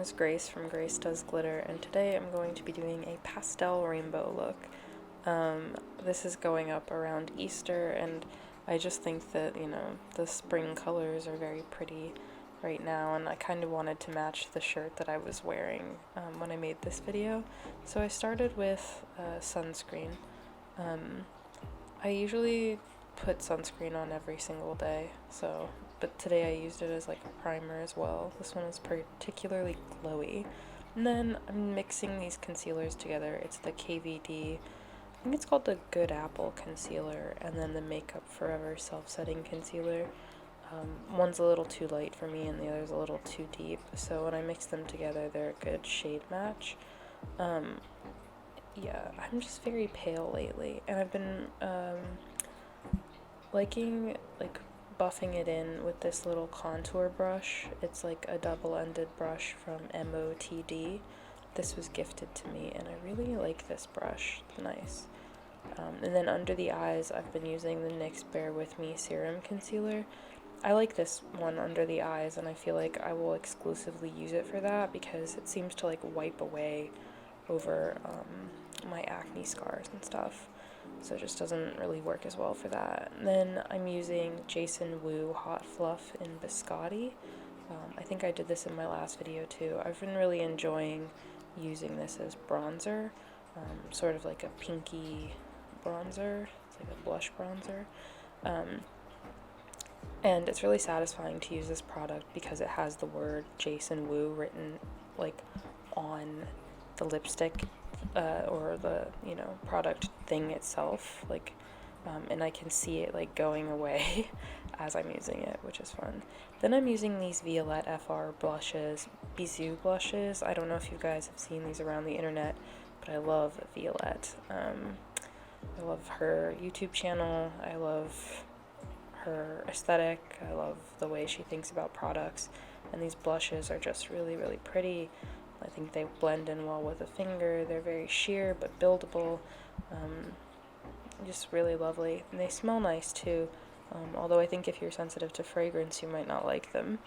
is Grace from Grace Does Glitter, and today I'm going to be doing a pastel rainbow look. This is going up around Easter, and I just think that, you know, the spring colors are very pretty right now, and I kind of wanted to match the shirt that I was wearing when I made this video. So I started with sunscreen. I usually put sunscreen on every single day, but today I used it as like a primer as well. This one is particularly glowy. And then I'm mixing these concealers together. It's the KVD, I think it's called the Good Apple Concealer, and then the Makeup Forever Self-Setting Concealer. One's a little too light for me and the other's a little too deep, so when I mix them together they're a good shade match. Yeah, I'm just very pale lately, and I've been liking like buffing it in with this little contour brush. It's like a double-ended brush from MOTD. This was gifted to me and I really like this brush. It's nice. And then under the eyes I've been using the NYX Bear With Me Serum Concealer. I like this one under the eyes, and I feel like I will exclusively use it for that because it seems to like wipe away over my acne scars and stuff. So it just doesn't really work as well for that. And then I'm using Jason Wu Hot Fluff in Biscotti. I think I did this in my last video too. I've been really enjoying using this as bronzer, sort of like a pinky bronzer. It's like a blush bronzer. And it's really satisfying to use this product because it has the word Jason Wu written like on the lipstick or the, you know, product thing itself, like, and I can see it like going away as I'm using it, which is fun. Then I'm using these Violette FR blushes, Bisou blushes. I don't know if you guys have seen these around the internet, but I love Violette. I love her YouTube channel. I love her aesthetic. I love the way she thinks about products, and these blushes are just really, really pretty. I think they blend in well with a finger. They're very sheer but buildable. Just really lovely. And they smell nice too, although I think if you're sensitive to fragrance you might not like them.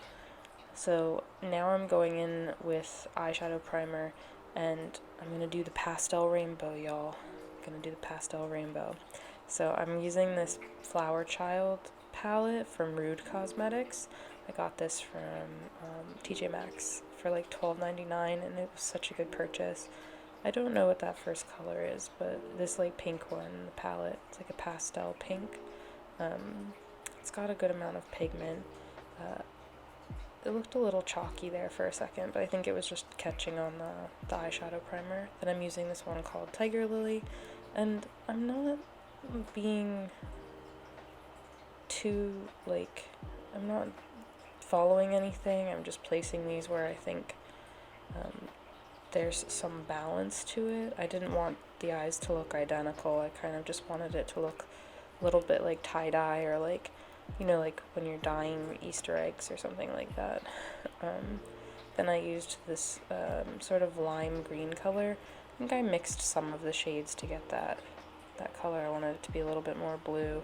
So now I'm going in with eyeshadow primer, and I'm going to do the pastel rainbow, y'all. I'm going to do the pastel rainbow. So I'm using this Flower Child palette from Rude Cosmetics. I got this from TJ Maxx for like $12.99, and it was such a good purchase. I don't know what that first color is, but this like pink one in the palette, it's like a pastel pink. It's got a good amount of pigment. It looked a little chalky there for a second, but I think it was just catching on the eyeshadow primer. Then I'm using this one called Tiger Lily, and I'm not being too, like, I'm not following anything. I'm just placing these where I think there's some balance to it. I didn't want the eyes to look identical. I kind of just wanted it to look a little bit like tie-dye, or like, you know, like when you're dyeing Easter eggs or something like that. Then I used this sort of lime green color. I think I mixed some of the shades to get that color. I wanted it to be a little bit more blue,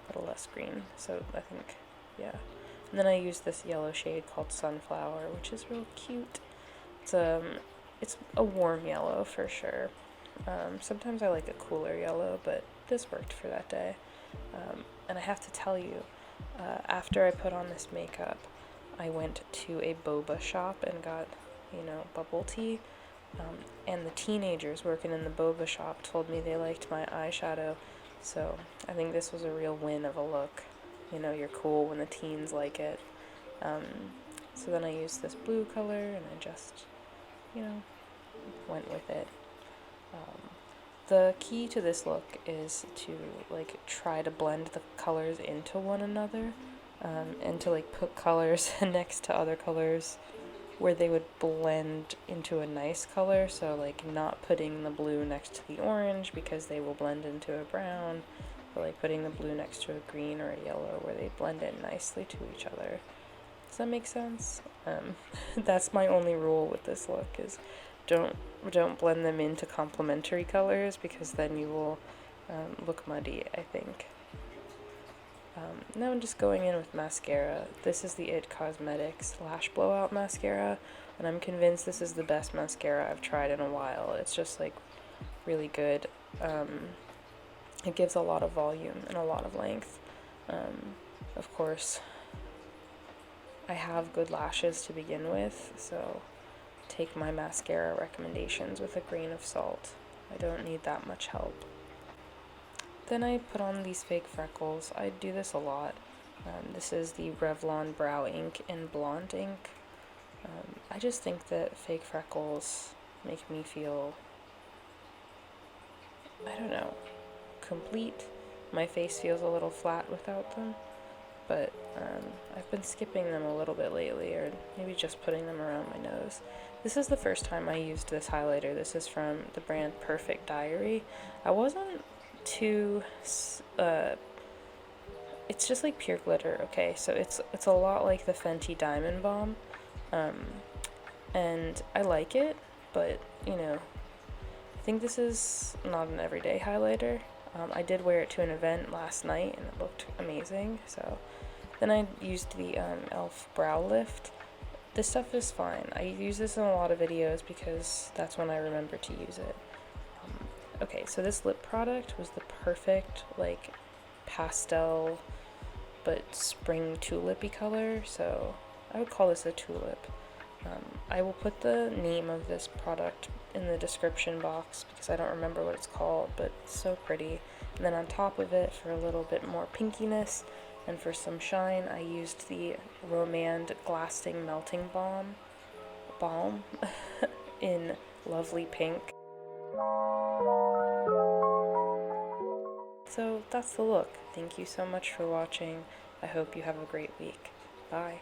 a little less green. So I think, yeah. And then I used this yellow shade called Sunflower, which is real cute. It's a warm yellow for sure. Sometimes I like a cooler yellow, but this worked for that day. And I have to tell you, after I put on this makeup, I went to a boba shop and got, you know, bubble tea. And the teenagers working in the boba shop told me they liked my eyeshadow, so I think this was a real win of a look. You know, you're cool when the teens like it. So then I used this blue color, and I just, you know, went with it. The key to this look is to like try to blend the colors into one another, and to like put colors next to other colors where they would blend into a nice color. So like not putting the blue next to the orange because they will blend into a brown, but like putting the blue next to a green or a yellow where they blend in nicely to each other. Does that make sense? That's my only rule with this look, is don't blend them into complementary colors, because then you will look muddy, I think. Now I'm just going in with mascara. This is the It Cosmetics Lash Blowout Mascara. and I'm convinced this is the best mascara I've tried in a while. It's just like really good. It gives a lot of volume and a lot of length. Of course, I have good lashes to begin with, so take my mascara recommendations with a grain of salt. I don't need that much help. Then I put on these fake freckles. I do this a lot. This is the Revlon Brow Ink in Blonde Ink. I just think that fake freckles make me feel, I don't know, complete. My face feels a little flat without them, but I've been skipping them a little bit lately, or maybe just putting them around my nose. This is the first time I used this highlighter. This is from the brand Perfect Diary. I wasn't too, it's just like pure glitter, okay? So it's a lot like the Fenty Diamond Balm, and I like it, but, you know, I think this is not an everyday highlighter. I did wear it to an event last night, and it looked amazing, so. Then I used the e.l.f. Brow Lift. This stuff is fine. I use this in a lot of videos because that's when I remember to use it. Okay, so this lip product was the perfect, like, pastel, but spring tulip-y color, so I would call this a tulip. I will put the name of this product in the description box because I don't remember what it's called, but it's so pretty. And then on top of it, for a little bit more pinkiness and for some shine, I used the Rom&nd Glasting Melting Balm in Lovely Pink. So that's the look. Thank you so much for watching. I hope you have a great week. Bye.